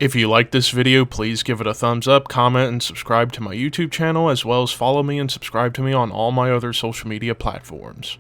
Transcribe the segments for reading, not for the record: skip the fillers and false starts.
If you like this video, please give it a thumbs up, comment, and subscribe to my YouTube channel, as well as follow me and subscribe to me on all my other social media platforms.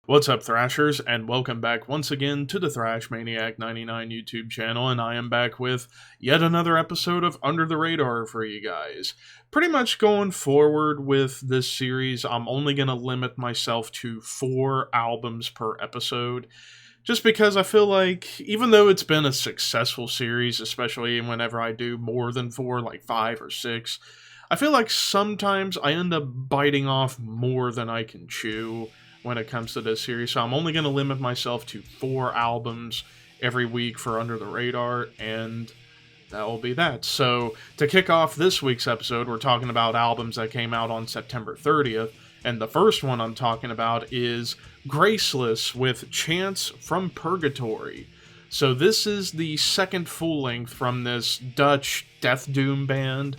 What's up, Thrashers, and welcome back once again to the Thrash Maniac 99 YouTube channel, and I am back with yet another episode of Under the Radar for you guys. Pretty much going forward with this series, I'm only going to limit myself to 4 albums per episode, just because I feel like, even though it's been a successful series, especially whenever I do more than 4, like 5 or 6, I feel like sometimes I end up biting off more than I can chew when it comes to this series, so I'm only going to limit myself to 4 albums every week for Under the Radar, and that will be that. So, to kick off this week's episode, we're talking about albums that came out on September 30th, and the first one I'm talking about is Graceless with Chants from Purgatory. So this is the second full-length from this Dutch death doom band,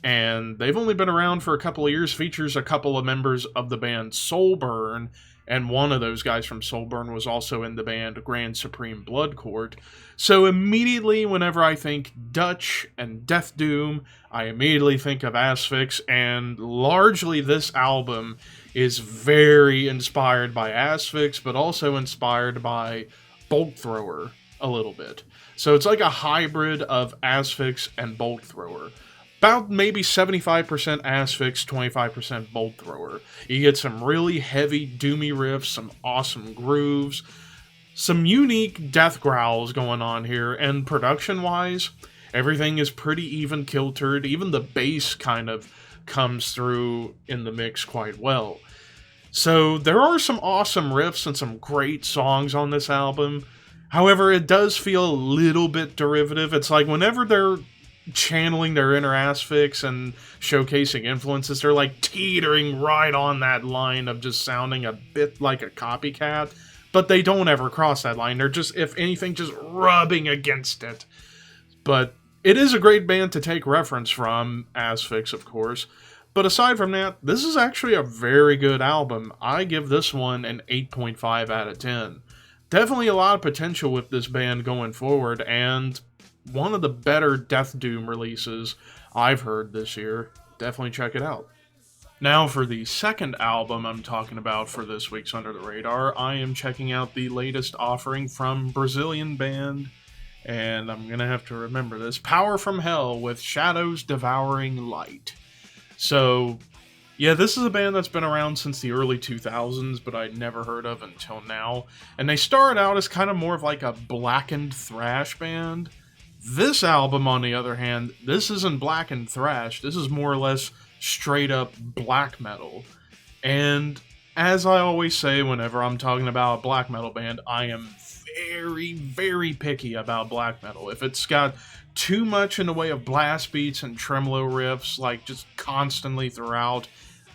and they've only been around for a couple of years. Features a couple of members of the band Soulburn, and one of those guys from Soulburn was also in the band Grand Supreme Blood Court. So immediately, whenever I think Dutch and Death Doom, I immediately think of Asphyx, and largely this album is very inspired by Asphyx, but also inspired by Bolt Thrower a little bit. So it's like a hybrid of Asphyx and Bolt Thrower. About maybe 75% Asphyx, 25% Bolt Thrower. You get some really heavy, doomy riffs, some awesome grooves, some unique death growls going on here, and production-wise, everything is pretty even-kiltered. Even the bass kind of comes through in the mix quite well. So there are some awesome riffs and some great songs on this album. However, it does feel a little bit derivative. It's like whenever they're channeling their inner Asphyx and showcasing influences, they're like teetering right on that line of just sounding a bit like a copycat, but they don't ever cross that line. They're just, if anything, just rubbing against it. But it is a great band to take reference from, Asphyx, of course. But aside from that, this is actually a very good album. I give this one an 8.5 out of 10. Definitely a lot of potential with this band going forward, and one of the better Death Doom releases I've heard this year. Definitely check it out. Now for the second album I'm talking about for this week's Under the Radar, I am checking out the latest offering from Brazilian band, and I'm gonna have to remember this, Power from Hell with Shadows Devouring Light. So, yeah, this is a band that's been around since the early 2000s, but I'd never heard of until now. And they started out as kind of more of like a blackened thrash band. This album, on the other hand, this isn't blackened thrash. This is more or less straight up black metal. And as I always say whenever I'm talking about a black metal band, I am very, very picky about black metal. If it's got too much in the way of blast beats and tremolo riffs, like just constantly throughout,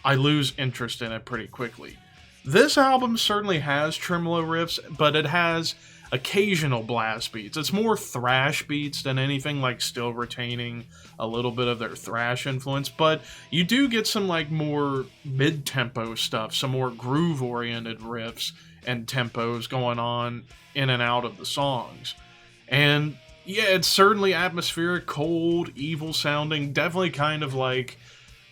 I lose interest in it pretty quickly. This album certainly has tremolo riffs, but it has occasional blast beats. It's more thrash beats than anything, like still retaining a little bit of their thrash influence, but you do get some like more mid-tempo stuff, some more groove-oriented riffs and tempos going on in and out of the songs. And yeah, it's certainly atmospheric, cold, evil sounding, definitely kind of like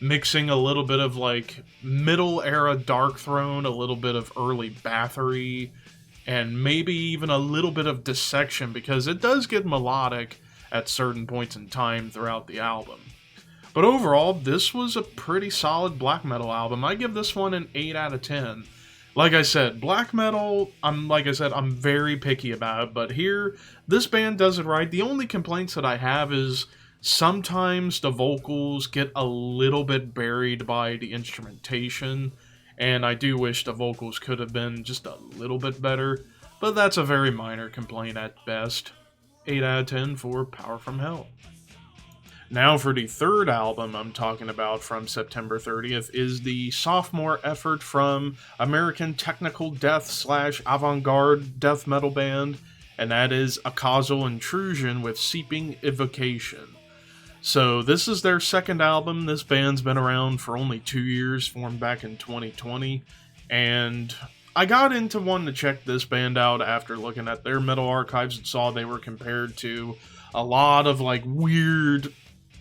mixing a little bit of like middle era Dark Throne, a little bit of early Bathory, and maybe even a little bit of Dissection, because it does get melodic at certain points in time throughout the album. But overall, this was a pretty solid black metal album. I give this one an 8 out of 10. Like I said, black metal, I'm very picky about it, but here, this band does it right. The only complaints that I have is sometimes the vocals get a little bit buried by the instrumentation, and I do wish the vocals could have been just a little bit better, but that's a very minor complaint at best. 8 out of 10 for Power from Hell. Now for the third album I'm talking about from September 30th is the sophomore effort from American technical death / avant-garde death metal band, and that is Acausal Intrusion with Seeping Evocation. So this is their second album. This band's been around for only 2 years, formed back in 2020. And I got into wanting to check this band out after looking at their metal archives and saw they were compared to a lot of like weird,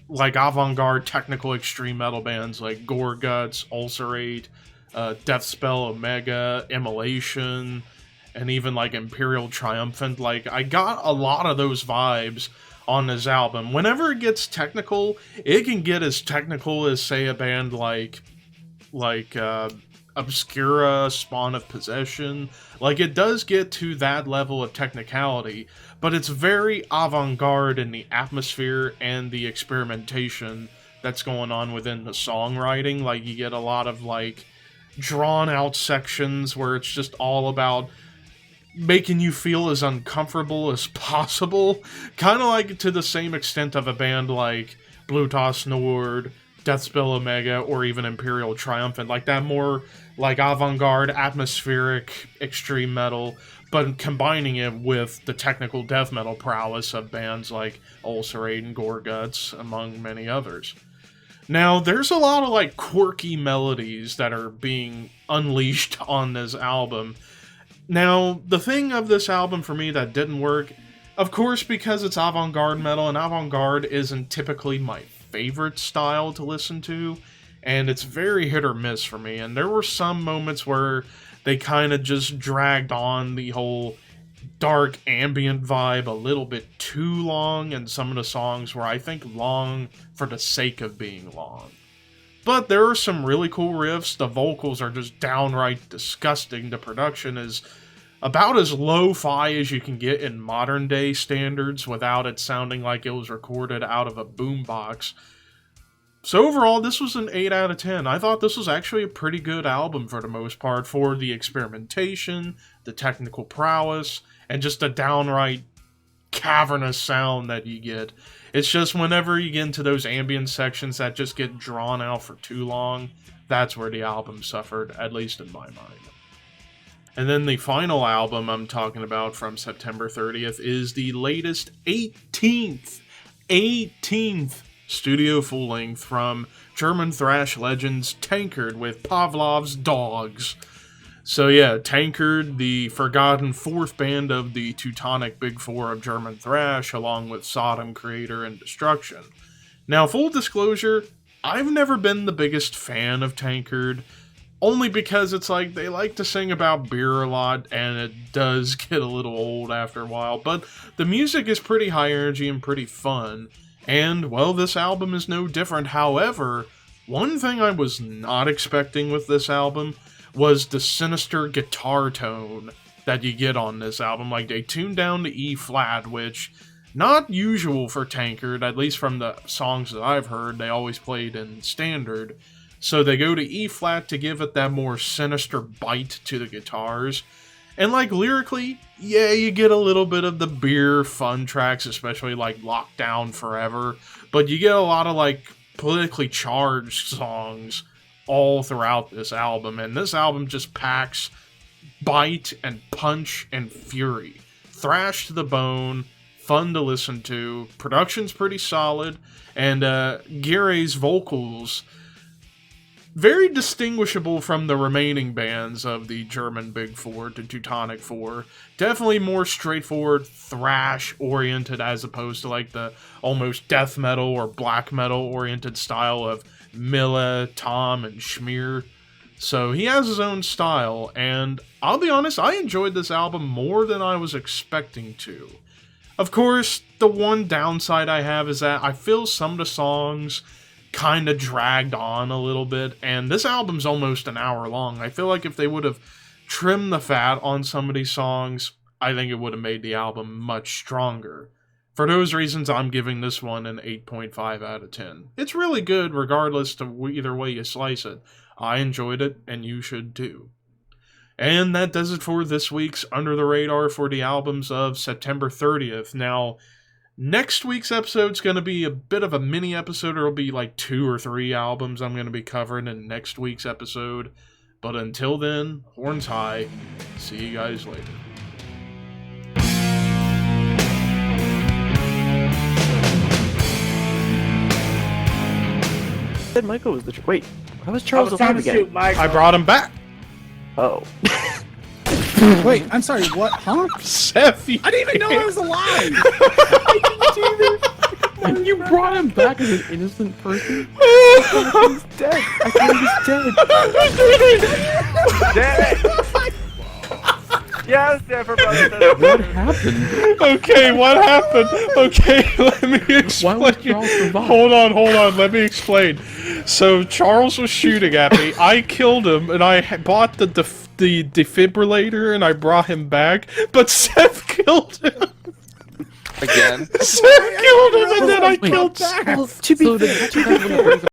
like avant-garde technical extreme metal bands like Gore Guts, Ulcerate, Deathspell Omega, Immolation, and even like Imperial Triumphant. Like, I got a lot of those vibes on this album. Whenever it gets technical, it can get as technical as, say, a band like Obscura, Spawn of Possession. Like, it does get to that level of technicality, but it's very avant-garde in the atmosphere and the experimentation that's going on within the songwriting. Like, you get a lot of, like, drawn-out sections where it's just all about making you feel as uncomfortable as possible. Kind of like to the same extent of a band like Blutos Nord, Deathspell Omega, or even Imperial Triumphant. Like that more like avant-garde, atmospheric, extreme metal, but combining it with the technical death metal prowess of bands like Ulcerate and Gore Guts, among many others. Now, there's a lot of like quirky melodies that are being unleashed on this album. Now, the thing of this album for me that didn't work, of course, because it's avant-garde metal, and avant-garde isn't typically my favorite style to listen to, and it's very hit or miss for me, and there were some moments where they kind of just dragged on the whole dark ambient vibe a little bit too long, and some of the songs were, I think, long for the sake of being long. But there are some really cool riffs. The vocals are just downright disgusting. The production is about as lo-fi as you can get in modern day standards without it sounding like it was recorded out of a boombox. So overall, this was an 8 out of 10. I thought this was actually a pretty good album for the most part, for the experimentation, the technical prowess, and just the downright cavernous sound that you get. It's just whenever you get into those ambient sections that just get drawn out for too long, that's where the album suffered, at least in my mind. And then the final album I'm talking about from September 30th is the latest 18th studio full-length from German thrash legends Tankard with Pavlov's Dawgs. So yeah, Tankard, the forgotten fourth band of the Teutonic Big Four of German thrash, along with Sodom, Creator, and Destruction. Now, full disclosure, I've never been the biggest fan of Tankard, only because it's like they like to sing about beer a lot, and it does get a little old after a while, but the music is pretty high energy and pretty fun, and, well, this album is no different. However, one thing I was not expecting with this album was the sinister guitar tone that you get on this album. Like, they tuned down to E flat, which, not usual for Tankard, at least from the songs that I've heard. They always played in standard. So they go to E flat to give it that more sinister bite to the guitars. And, like, lyrically, yeah, you get a little bit of the beer fun tracks, especially like Lockdown Forever. But you get a lot of, like, politically charged songs all throughout this album, and this album just packs bite and punch and fury. Thrash to the bone, fun to listen to, production's pretty solid, and Gire's vocals, very distinguishable from the remaining bands of the German Big Four, the Teutonic Four. Definitely more straightforward thrash-oriented as opposed to like the almost death metal or black metal-oriented style of Mille, Tom, and Schmier. So he has his own style, and I'll be honest, I enjoyed this album more than I was expecting to. Of course, the one downside I have is that I feel some of the songs kind of dragged on a little bit, and this album's almost an hour long. I feel like if they would have trimmed the fat on some of these songs, I think it would have made the album much stronger. For those reasons, I'm giving this one an 8.5 out of 10. It's really good regardless of either way you slice it. I enjoyed it, and you should too. And that does it for this week's Under the Radar for the albums of September 30th. Now, next week's episode's going to be a bit of a mini episode. It'll be like 2 or 3 albums I'm going to be covering in next week's episode. But until then, horns high. See you guys later. said Michael was the wait. How was Charles alive again? I brought him back. Oh. Wait, I'm sorry, what? Huh? Seth, I didn't even know I was alive! And you brought him back as an innocent person? He's dead. I thought he was dead. Damn it! Yes, everybody. What happened? Okay, what happened? Okay, let me explain. Why would Charles survive? Hold on, let me explain. So Charles was shooting at me. I killed him, and I bought the defibrillator, and I brought him back. But Seth killed him. Again. Seth killed him, and then I killed Seth. Well, to be fair,